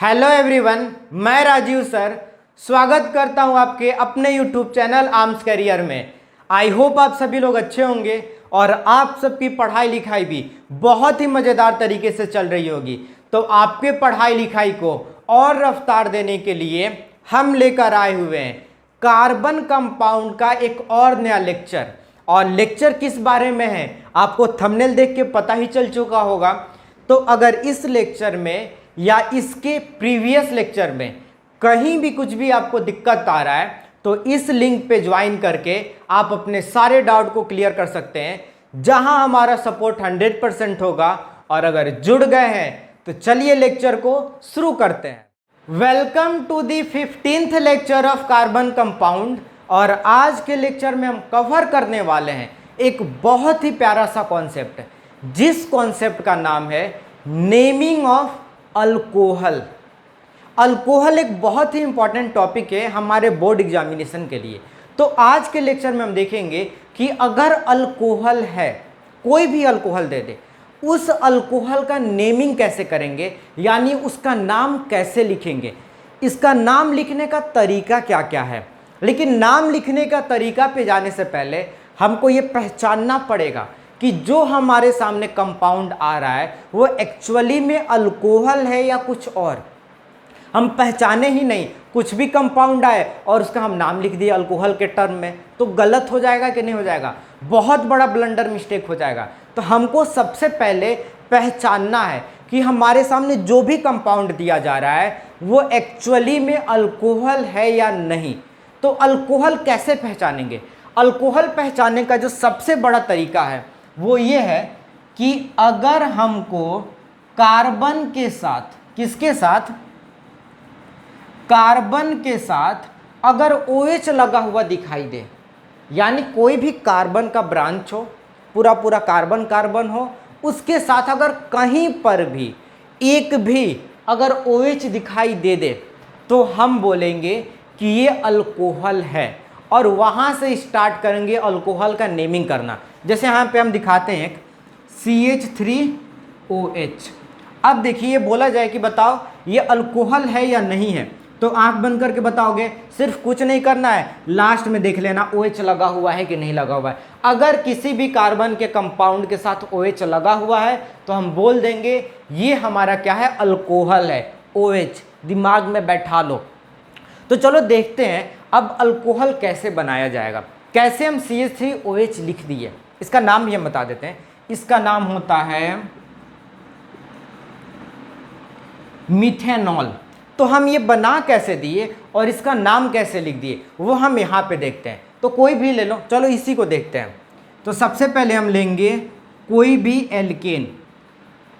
Hello everyone, मैं Rajiv sir स्वागत करता हूं आपके अपने यूट्यूब चैनल आर्म्स करियर में। आई होप आप सभी लोग अच्छे होंगे और आप सबकी पढ़ाई लिखाई भी बहुत ही मज़ेदार तरीके से चल रही होगी। तो आपके पढ़ाई लिखाई को और रफ्तार देने के लिए हम लेकर आए हुए हैं कार्बन कंपाउंड का एक और नया लेक्चर। और लेक्चर किस बारे में है आपको थंबनेल देख के पता ही चल चुका होगा। तो अगर इस लेक्चर में या इसके प्रीवियस लेक्चर में कहीं भी कुछ भी आपको दिक्कत आ रहा है तो इस लिंक पे ज्वाइन करके आप अपने सारे डाउट को क्लियर कर सकते हैं, जहां हमारा सपोर्ट 100% होगा। और अगर जुड़ गए हैं तो चलिए लेक्चर को शुरू करते हैं। Welcome to the 15th lecture of carbon compound. और आज के लेक्चर में हम कवर करने वाले हैं एक बहुत ही प्यारा सा कॉन्सेप्ट, जिस कॉन्सेप्ट का नाम है नेमिंग ऑफ अल्कोहल। अल्कोहल एक बहुत ही इंपॉर्टेंट टॉपिक है हमारे बोर्ड एग्जामिनेशन के लिए। तो आज के लेक्चर में हम देखेंगे कि अगर अल्कोहल है, कोई भी अल्कोहल दे दे, उस अल्कोहल का नेमिंग कैसे करेंगे, यानी उसका नाम कैसे लिखेंगे, इसका नाम लिखने का तरीका क्या क्या है। लेकिन नाम लिखने का तरीका पे जाने से पहले हमको ये पहचानना पड़ेगा कि जो हमारे सामने कंपाउंड आ रहा है वो एक्चुअली में अल्कोहल है या कुछ और। हम पहचाने ही नहीं, कुछ भी कंपाउंड आए और उसका हम नाम लिख दिए अल्कोहल के टर्म में, तो गलत हो जाएगा कि नहीं हो जाएगा, बहुत बड़ा ब्लंडर मिस्टेक हो जाएगा। तो हमको सबसे पहले पहचानना है कि हमारे सामने जो भी कंपाउंड दिया जा रहा है वो एक्चुअली में अल्कोहल है या नहीं। तो अल्कोहल कैसे पहचानेंगे? अल्कोहल पहचानने का जो सबसे बड़ा तरीका है वो ये है कि अगर हमको कार्बन के साथ, किसके साथ, कार्बन के साथ अगर OH लगा हुआ दिखाई दे, यानी कोई भी कार्बन का ब्रांच हो, पूरा पूरा कार्बन कार्बन हो, उसके साथ अगर कहीं पर भी एक भी अगर OH दिखाई दे दे तो हम बोलेंगे कि ये अल्कोहल है। और वहाँ से स्टार्ट करेंगे अल्कोहल का नेमिंग करना। जैसे यहाँ पे हम दिखाते हैं CH3OH। अब देखिए ये बोला जाए कि बताओ ये अल्कोहल है या नहीं है, तो आंख बंद करके बताओगे। सिर्फ कुछ नहीं करना है, लास्ट में देख लेना OH लगा हुआ है कि नहीं लगा हुआ है। अगर किसी भी कार्बन के कंपाउंड के साथ OH लगा हुआ है तो हम बोल देंगे ये हमारा क्या है, अल्कोहल है। OH दिमाग में बैठा लो। तो चलो देखते हैं अब अल्कोहल कैसे बनाया जाएगा। कैसे हम CH3OH लिख दिए, इसका नाम भी हम बता देते हैं। इसका नाम होता है मिथेनॉल। तो हम ये बना कैसे दिए और इसका नाम कैसे लिख दिए वो हम यहाँ पे देखते हैं। तो कोई भी ले लो, चलो इसी को देखते हैं। तो सबसे पहले हम लेंगे कोई भी alkane,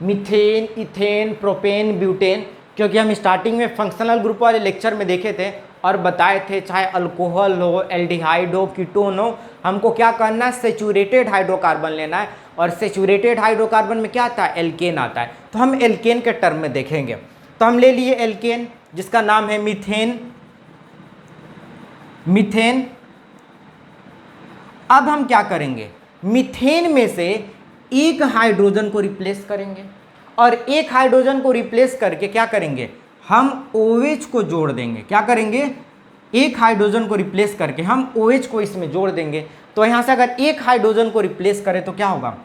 methane, ethane, propane, butane, क्योंकि हम स्टार्टिंग में फंक्शनल ग्रुप वाले लेक्चर में देखे थे और बताए थे चाहे अल्कोहल हो, एल्डिहाइड हो, कीटोन हो, हमको क्या करना है, सेचुरेटेड हाइड्रोकार्बन लेना है। और सेचुरेटेड हाइड्रोकार्बन में क्या आता है, एल्केन आता है। तो हम एल्केन के टर्म में देखेंगे। तो हम ले लिए एल्केन जिसका नाम है मीथेन। मीथेन अब हम क्या करेंगे, मीथेन में से एक हाइड्रोजन को रिप्लेस करेंगे और एक हाइड्रोजन को रिप्लेस करके क्या करेंगे, हम OH को जोड़ देंगे। क्या करेंगे, एक हाइड्रोजन को रिप्लेस करके हम OH को इसमें जोड़ देंगे। तो यहाँ से अगर एक हाइड्रोजन को रिप्लेस करें तो क्या होगा,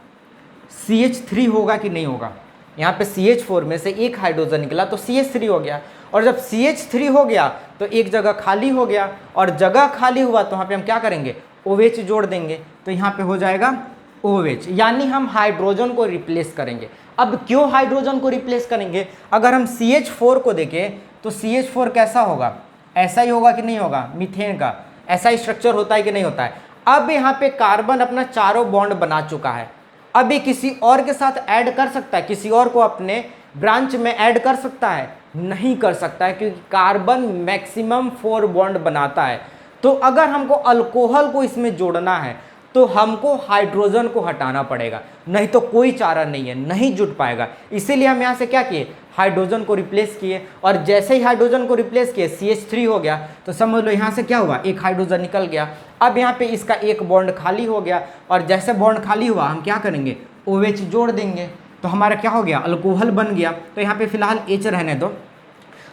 CH3 होगा कि नहीं होगा। यहाँ पे CH4 में से एक हाइड्रोजन निकला तो CH3 हो गया। और जब CH3 हो गया तो एक जगह खाली हो गया, और जगह खाली हुआ तो वहाँ पे हम क्या करेंगे, OH जोड़ देंगे। तो यहाँ पे हो जाएगा OH, यानी हम हाइड्रोजन को रिप्लेस करेंगे। अब क्यों हाइड्रोजन को रिप्लेस करेंगे, अगर हम CH4 को देखें तो CH4 कैसा होगा, ऐसा ही होगा कि नहीं होगा, मीथेन का ऐसा ही स्ट्रक्चर होता है कि नहीं होता है। अब यहाँ पे कार्बन अपना चारों बॉन्ड बना चुका है। अब ये किसी और के साथ ऐड कर सकता है, किसी और को अपने ब्रांच में ऐड कर सकता है, नहीं कर सकता है, क्योंकि कार्बन मैक्सिमम 4 बॉन्ड बनाता है। तो अगर हमको अल्कोहल को इसमें जोड़ना है तो हमको हाइड्रोजन को हटाना पड़ेगा, नहीं तो कोई चारा नहीं है, नहीं जुट पाएगा। इसीलिए हम यहाँ से क्या किए, हाइड्रोजन को रिप्लेस किए। और जैसे ही हाइड्रोजन को रिप्लेस किए CH3 हो गया, तो समझ लो यहाँ से क्या हुआ, एक हाइड्रोजन निकल गया। अब यहाँ पे इसका एक बॉन्ड खाली हो गया, और जैसे बॉन्ड खाली हुआ हम क्या करेंगे, OH जोड़ देंगे। तो हमारा क्या हो गया, अल्कोहल बन गया। तो यहाँ पे फिलहाल H रहने दो।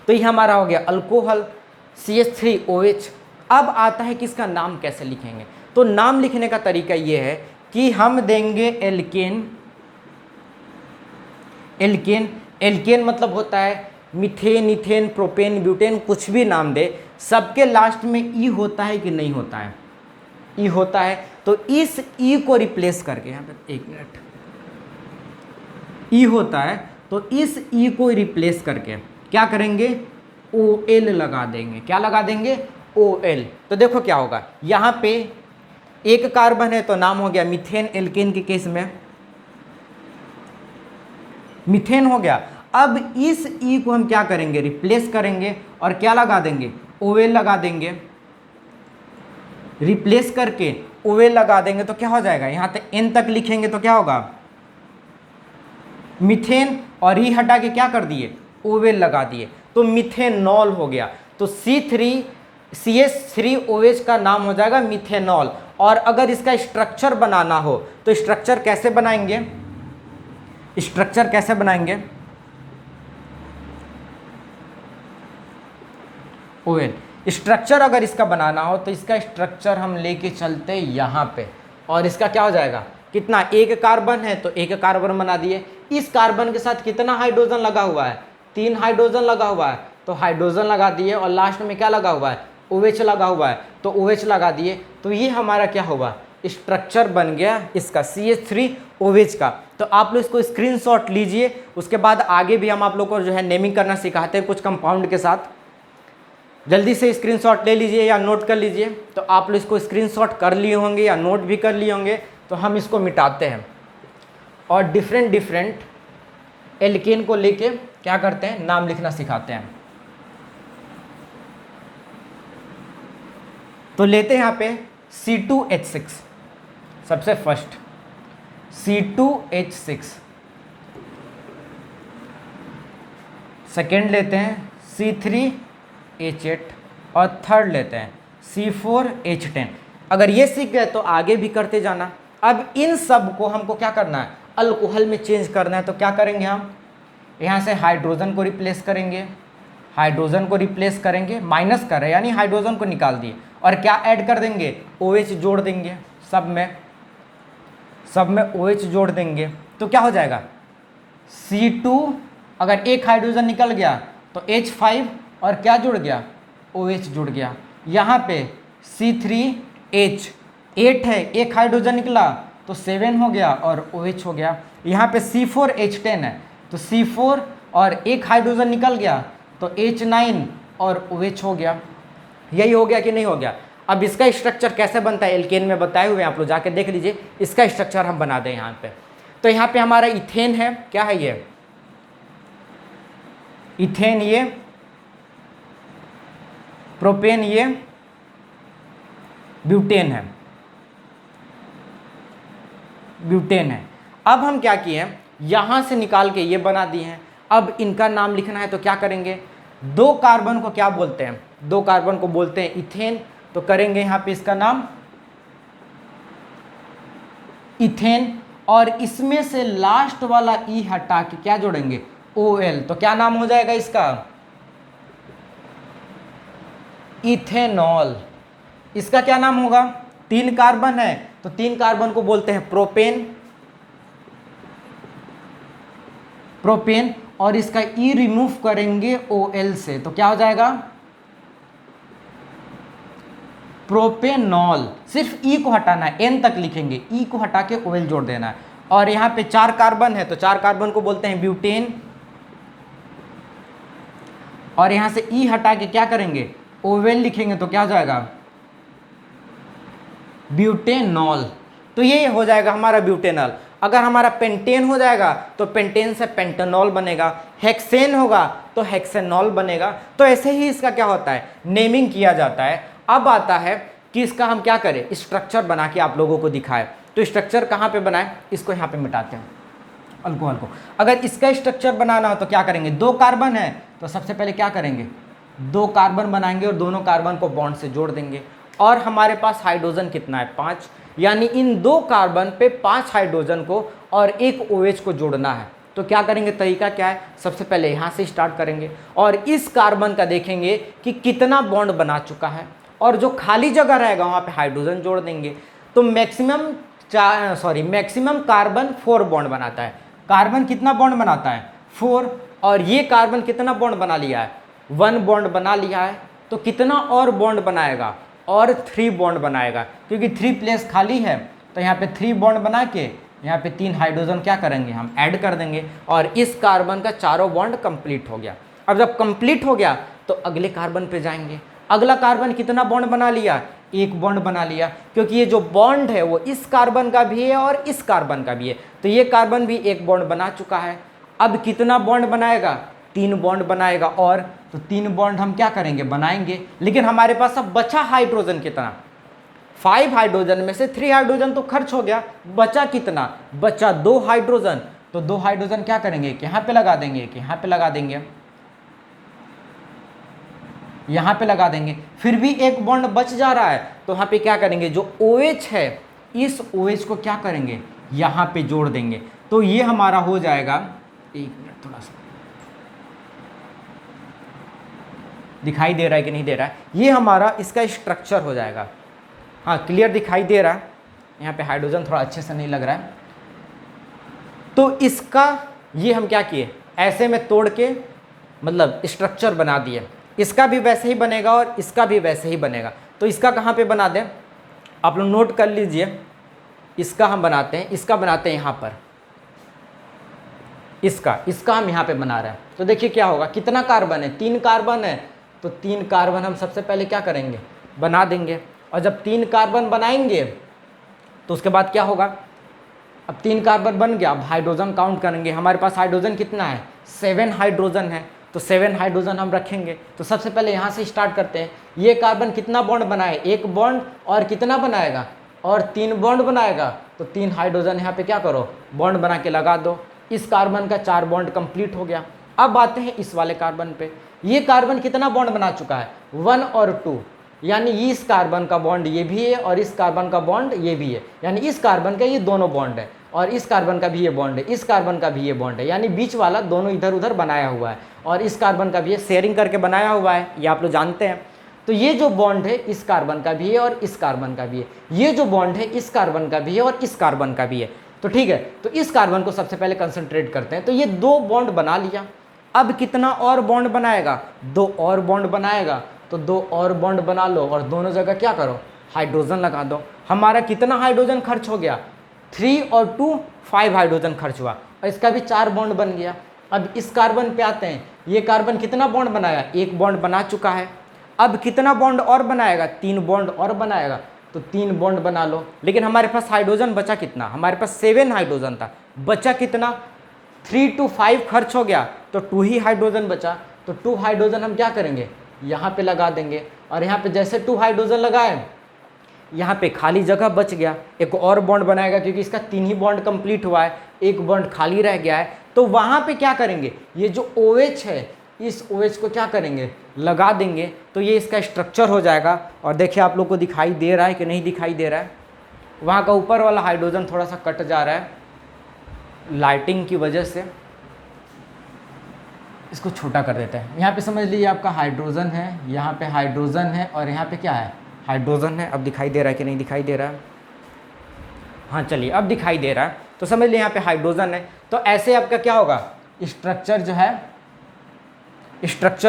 तो ये हमारा हो गया अल्कोहल CH3OH। अब आता है कि इसका नाम कैसे लिखेंगे। तो नाम लिखने का तरीका ये है कि हम देंगे एल्केन। एल्केन, एल्केन मतलब होता है मीथेन, इथेन, प्रोपेन, ब्यूटेन, कुछ भी नाम दे, सबके लास्ट में ई होता है कि नहीं होता है? ई होता है। तो इस ई को रिप्लेस करके, यहाँ पे एक मिनट, ई होता है तो इस ई को रिप्लेस करके क्या करेंगे? OL लगा देंगे। क्या लगा देंगे? OL। तो देखो क्या होगा, यहाँ पे एक कार्बन है तो नाम हो गया मीथेन। एल्केन के केस में मीथेन हो गया। अब इस ई को हम क्या करेंगे? रिप्लेस करेंगे और क्या लगा देंगे? OL लगा देंगे। रिप्लेस करके OL लगा देंगे तो क्या हो जाएगा? यहाँ तक N तक लिखेंगे तो क्या होगा? मीथेन, और ई हटा के क्या कर दिए? OL लगा दिए, तो मिथेनॉल हो गया। तो CH3OH का नाम हो जाएगा मिथेनॉल। और अगर इसका स्ट्रक्चर बनाना हो तो स्ट्रक्चर कैसे बनाएंगे? स्ट्रक्चर कैसे बनाएंगे? OL स्ट्रक्चर अगर इसका बनाना हो तो इसका स्ट्रक्चर हम लेके चलते यहाँ पे, और इसका क्या हो जाएगा? कितना? एक कार्बन है तो एक कार्बन बना दिए। इस कार्बन के साथ कितना हाइड्रोजन लगा हुआ है? 3 हाइड्रोजन लगा हुआ है, तो हाइड्रोजन लगा दिए, और लास्ट में क्या लगा हुआ है? OH लगा हुआ है, तो OH लगा दिए। तो ये हमारा क्या हुआ? स्ट्रक्चर बन गया इसका CH3OH का। तो आप लोग इसको स्क्रीनशॉट लीजिए, उसके बाद आगे भी हम आप लोग को जो है नेमिंग करना सिखाते हैं कुछ कंपाउंड के साथ। जल्दी से स्क्रीनशॉट ले लीजिए या नोट कर लीजिए। तो आप लोग इसको स्क्रीनशॉट कर लिए होंगे या नोट भी कर लिए होंगे। तो हम इसको मिटाते हैं और डिफरेंट डिफरेंट एल्केन को लेके क्या करते हैं? नाम लिखना सिखाते हैं। तो लेते हैं यहाँ पे C2H6, सबसे फर्स्ट C2H6। सेकेंड लेते हैं C3H8 और थर्ड लेते हैं C4H10। अगर ये सीख गए तो आगे भी करते जाना। अब इन सब को हमको क्या करना है? अल्कोहल में चेंज करना है। तो क्या करेंगे हम? यहाँ से हाइड्रोजन को रिप्लेस करेंगे, हाइड्रोजन को रिप्लेस करेंगे, माइनस कर रहे हैं यानी हाइड्रोजन को निकाल दिए, और क्या ऐड कर देंगे? OH जोड़ देंगे। सब में OH जोड़ देंगे तो क्या हो जाएगा? C2, अगर एक हाइड्रोजन निकल गया तो H5, और क्या जुड़ गया? OH जुड़ गया। यहाँ पे C3H8 है, एक हाइड्रोजन निकला तो 7 हो गया और OH हो गया। यहाँ पे C4H10 है तो C4 और एक हाइड्रोजन निकल गया तो H9 और OH हो गया। यही हो गया कि नहीं हो गया? अब इसका स्ट्रक्चर कैसे बनता है एल्केन में बताए हुए, आप लोग जाके देख लीजिए। इसका स्ट्रक्चर हम बना दें यहाँ पे। तो यहाँ पे हमारा इथेन है, क्या है ये? इथेन, ये प्रोपेन, ये ब्यूटेन है, ब्यूटेन है। अब हम क्या किए हैं? यहां से निकाल के ये बना दिए हैं। अब इनका नाम लिखना है तो क्या करेंगे? 2 कार्बन को क्या बोलते हैं? 2 कार्बन को बोलते हैं इथेन। तो करेंगे यहां पे इसका नाम इथेन, और इसमें से लास्ट वाला ई हटा के क्या जोड़ेंगे? OL। तो क्या नाम हो जाएगा इसका? इथेनॉल। इसका क्या नाम होगा? 3 कार्बन है तो 3 कार्बन को बोलते हैं प्रोपेन, प्रोपेन, और इसका ई रिमूव करेंगे OL से तो क्या हो जाएगा? प्रोपेनॉल। सिर्फ ई को हटाना है, N तक लिखेंगे, ई को हटा के OL जोड़ देना है। और यहाँ पे 4 कार्बन है तो 4 कार्बन को बोलते हैं ब्यूटेन, और यहाँ से ई हटा के क्या करेंगे? OL लिखेंगे तो क्या हो जाएगा? ब्यूटेनॉल। तो ये हो जाएगा हमारा ब्यूटेनॉल। अगर हमारा पेंटेन हो जाएगा तो पेंटेन से पेंटेनॉल बनेगा, हेक्सेन होगा तो हेक्सेनॉल बनेगा। तो ऐसे ही इसका क्या होता है? नेमिंग किया जाता है। अब आता है कि इसका हम क्या करें? स्ट्रक्चर बना के आप लोगों को दिखाए। तो स्ट्रक्चर कहाँ पे बनाए? इसको यहाँ पे मिटाते हैं, अल्कोहल को। अगर इसका स्ट्रक्चर बनाना हो तो क्या करेंगे? 2 कार्बन है तो सबसे पहले क्या करेंगे? 2 कार्बन बनाएंगे और दोनों कार्बन को बॉन्ड से जोड़ देंगे। और हमारे पास हाइड्रोजन कितना है? 5, यानी इन 2 कार्बन पे 5 हाइड्रोजन को और एक OH को जोड़ना है। तो क्या करेंगे, तरीका क्या है, सबसे पहले यहाँ से स्टार्ट करेंगे और इस कार्बन का देखेंगे कि कितना बॉन्ड बना चुका है, और जो खाली जगह रहेगा वहाँ पे हाइड्रोजन जोड़ देंगे। तो मैक्सिमम कार्बन 4 बॉन्ड बनाता है। कार्बन कितना बॉन्ड बनाता है, 4, और ये कार्बन कितना बॉन्ड बना लिया है, 1 बॉन्ड बना लिया है। तो कितना और बॉन्ड बनाएगा, और 3 बॉन्ड बनाएगा, क्योंकि 3 प्लेस खाली है। तो यहाँ पे 3 बॉन्ड बना के यहाँ पे 3 हाइड्रोजन क्या करेंगे, हम ऐड कर देंगे, और इस कार्बन का चारों बॉन्ड कंप्लीट हो गया। अब जब कंप्लीट हो गया तो अगले कार्बन पे जाएंगे। अगला कार्बन कितना बॉन्ड बना लिया, 1 बॉन्ड बना लिया, क्योंकि ये जो बॉन्ड है वो इस कार्बन का भी है और इस कार्बन का भी है। तो ये कार्बन भी 1 बॉन्ड बना चुका है। अब कितना बॉन्ड बनाएगा, 3 बॉन्ड बनाएगा, और तो 3 बॉन्ड हम क्या करेंगे, बनाएंगे। लेकिन हमारे पास अब बचा हाइड्रोजन कितना, 5 हाइड्रोजन में से 3 हाइड्रोजन तो खर्च हो गया, बचा कितना, बचा 2 हाइड्रोजन। तो 2 हाइड्रोजन क्या करेंगे, कि यहाँ पे लगा देंगे, कि यहाँ पे लगा देंगे, यहाँ पे लगा देंगे। फिर भी 1 बॉन्ड बच जा रहा है, तो यहाँ पे क्या करेंगे, जो OH है इस OH को क्या करेंगे, यहाँ पे जोड़ देंगे। तो ये हमारा हो जाएगा, 1 मिनट, थोड़ा सा दिखाई दे रहा है कि नहीं दे रहा है, ये हमारा इसका स्ट्रक्चर हो जाएगा। हाँ, क्लियर दिखाई दे रहा है, यहाँ पे हाइड्रोजन थोड़ा अच्छे से नहीं लग रहा है। तो इसका ये हम क्या किए, ऐसे में तोड़ के मतलब स्ट्रक्चर बना दिए। इसका भी वैसे ही बनेगा और इसका भी वैसे ही बनेगा। तो इसका कहाँ पे बना दें, आप लोग नोट कर लीजिए। इसका हम बनाते हैं, इसका बनाते हैं यहाँ पर, इसका हम यहाँ पे बना रहे हैं। तो देखिए क्या होगा, कितना कार्बन है, 3 कार्बन है। तो 3 कार्बन हम सबसे पहले क्या करेंगे, बना देंगे। और जब 3 कार्बन बनाएंगे तो उसके बाद क्या होगा, अब 3 कार्बन बन गया, अब हाइड्रोजन काउंट करेंगे। हमारे पास हाइड्रोजन कितना है, 7 हाइड्रोजन है। तो 7 हाइड्रोजन हम रखेंगे। तो सबसे पहले यहाँ से स्टार्ट करते हैं। ये कार्बन कितना बॉन्ड बनाए, 1 बॉन्ड, और कितना बनाएगा, और 3 बॉन्ड बनाएगा। तो 3 हाइड्रोजन यहाँ पे क्या करो, बॉन्ड बना के लगा दो। इस कार्बन का 4 बॉन्ड कंप्लीट हो गया। अब आते हैं इस वाले कार्बन पे। ये कार्बन कितना बॉन्ड बना चुका है, 1 और 2, यानी इस कार्बन का बॉन्ड ये भी है और इस कार्बन का बॉन्ड ये भी है, यानी इस कार्बन का ये दोनों बॉन्ड है, और इस कार्बन का भी ये बॉन्ड है, इस कार्बन का भी ये बॉन्ड है, यानी बीच वाला दोनों इधर उधर बनाया हुआ है। और इस कार्बन का भी ये शेयरिंग करके बनाया हुआ है, ये आप लोग जानते हैं। तो ये जो बॉन्ड है इस कार्बन का भी है और इस कार्बन का भी है। ये जो बॉन्ड है इस कार्बन का भी है और इस कार्बन का भी है। तो ठीक है, तो इस कार्बन को सबसे पहले कंसंट्रेट करते हैं। तो ये 2 बॉन्ड बना लिया। अब कितना और बॉन्ड बनाएगा, 2 और बॉन्ड बनाएगा। तो 2 और बॉन्ड बना लो और दोनों जगह क्या करो, हाइड्रोजन लगा दो। हमारा कितना हाइड्रोजन खर्च हो गया, 3 और 2 5 हाइड्रोजन खर्च हुआ, और इसका भी 4 बॉन्ड बन गया। अब इस कार्बन पे आते हैं। ये कार्बन कितना बॉन्ड बनाया, 1 बॉन्ड बना चुका है। अब कितना बॉन्ड और बनाएगा, 3 बॉन्ड और बनाएगा। तो 3 बॉन्ड बना लो। लेकिन हमारे पास हाइड्रोजन बचा कितना, हमारे पास 7 हाइड्रोजन था, बचा कितना, 3 to 5 खर्च हो गया, तो 2 ही हाइड्रोजन बचा। तो 2 हाइड्रोजन हम क्या करेंगे, यहाँ पे लगा देंगे। और यहाँ पे जैसे 2 हाइड्रोजन लगाए, यहाँ पे खाली जगह बच गया, एक और बॉन्ड बनाएगा, क्योंकि इसका 3 ही बॉन्ड कंप्लीट हुआ है, 1 बॉन्ड खाली रह गया है। तो वहाँ पे क्या करेंगे, ये जो OH है इस OH को क्या करेंगे, लगा देंगे। तो ये इसका स्ट्रक्चर हो जाएगा। और देखिए आप लोग को दिखाई दे रहा है कि नहीं दिखाई दे रहा है, वहाँ का ऊपर वाला हाइड्रोजन थोड़ा सा कट जा रहा है लाइटिंग की वजह से। इसको छोटा कर देते हैं। यहाँ पे समझ लीजिए आपका हाइड्रोजन है, यहाँ पे हाइड्रोजन है, और यहाँ पे क्या है, हाइड्रोजन है। अब दिखाई दे रहा है कि नहीं दिखाई दे रहा है, हाँ चलिए अब दिखाई दे रहा है। तो समझ लीजिए यहाँ पे हाइड्रोजन है। तो ऐसे आपका क्या होगा, स्ट्रक्चर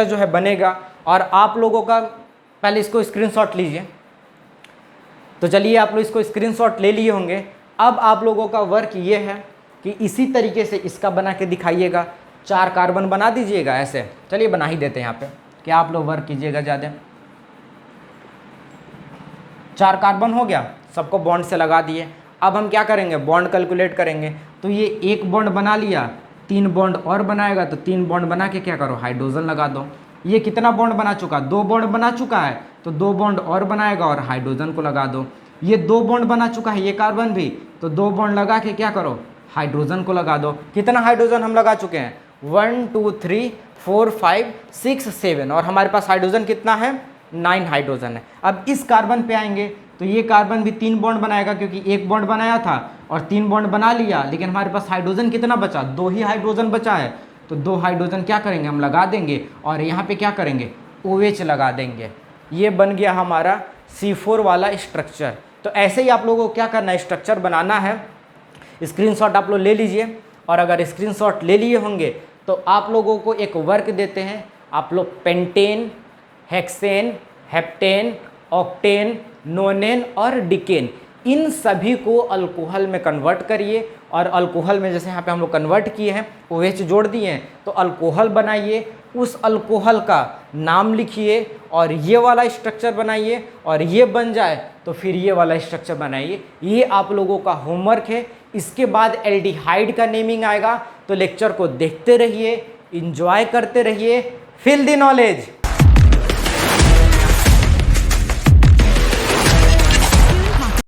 जो है बनेगा। और आप लोगों का पहले इसको स्क्रीनशॉट लीजिए। तो चलिए आप लोग इसको स्क्रीनशॉट ले लिए होंगे। अब आप लोगों का वर्क ये है कि इसी तरीके से इसका बना के दिखाइएगा। 4 कार्बन बना दीजिएगा ऐसे। चलिए बना ही देते हैं यहाँ पे, क्या आप लोग वर्क कीजिएगा ज़्यादा। 4 कार्बन हो गया, सबको बॉन्ड से लगा दिए। अब हम क्या करेंगे, बॉन्ड कैलकुलेट करेंगे। तो ये 1 बॉन्ड बना लिया, 3 बॉन्ड और बनाएगा। तो 3 बॉन्ड बना के क्या करो, हाइड्रोजन लगा दो। ये कितना बॉन्ड बना चुका, 2 बॉन्ड बना चुका है। तो 2 बॉन्ड और बनाएगा और हाइड्रोजन को लगा दो। ये 2 बॉन्ड बना चुका है ये कार्बन भी, तो 2 बॉन्ड लगा के क्या करो, हाइड्रोजन को लगा दो। कितना हाइड्रोजन हम लगा चुके हैं, 1 2 3 4 5 6 7, और हमारे पास हाइड्रोजन कितना है, 9 हाइड्रोजन है। अब इस कार्बन पे आएंगे। तो ये कार्बन भी 3 बॉन्ड बनाएगा, क्योंकि 1 बॉन्ड बनाया था और 3 बॉन्ड बना लिया, लेकिन हमारे पास हाइड्रोजन कितना बचा, 2 ही हाइड्रोजन बचा है। तो 2 हाइड्रोजन क्या करेंगे, हम लगा देंगे और यहाँ पे क्या करेंगे, OH लगा देंगे। ये बन गया हमारा C4 वाला स्ट्रक्चर। तो ऐसे ही आप लोगों को क्या करना है, स्ट्रक्चर बनाना है। स्क्रीनशॉट आप लोग ले लीजिए, और अगर स्क्रीनशॉट ले लिए होंगे तो आप लोगों को एक वर्क देते हैं, आप लोग पेंटेन, हेक्सेन, हेप्टेन, ऑक्टेन, नोनेन और डिकेन, इन सभी को अल्कोहल में कन्वर्ट करिए। और अल्कोहल में जैसे यहाँ पे हम लोग कन्वर्ट किए हैं, OH जोड़ दिए हैं, तो अल्कोहल बनाइए, उस अल्कोहल का नाम लिखिए और ये वाला स्ट्रक्चर बनाइए, और ये बन जाए तो फिर ये वाला स्ट्रक्चर बनाइए। ये आप लोगों का होमवर्क है। इसके बाद एल्डिहाइड का नेमिंग आएगा, तो लेक्चर को देखते रहिए, इंजॉय करते रहिए, फील द नॉलेज।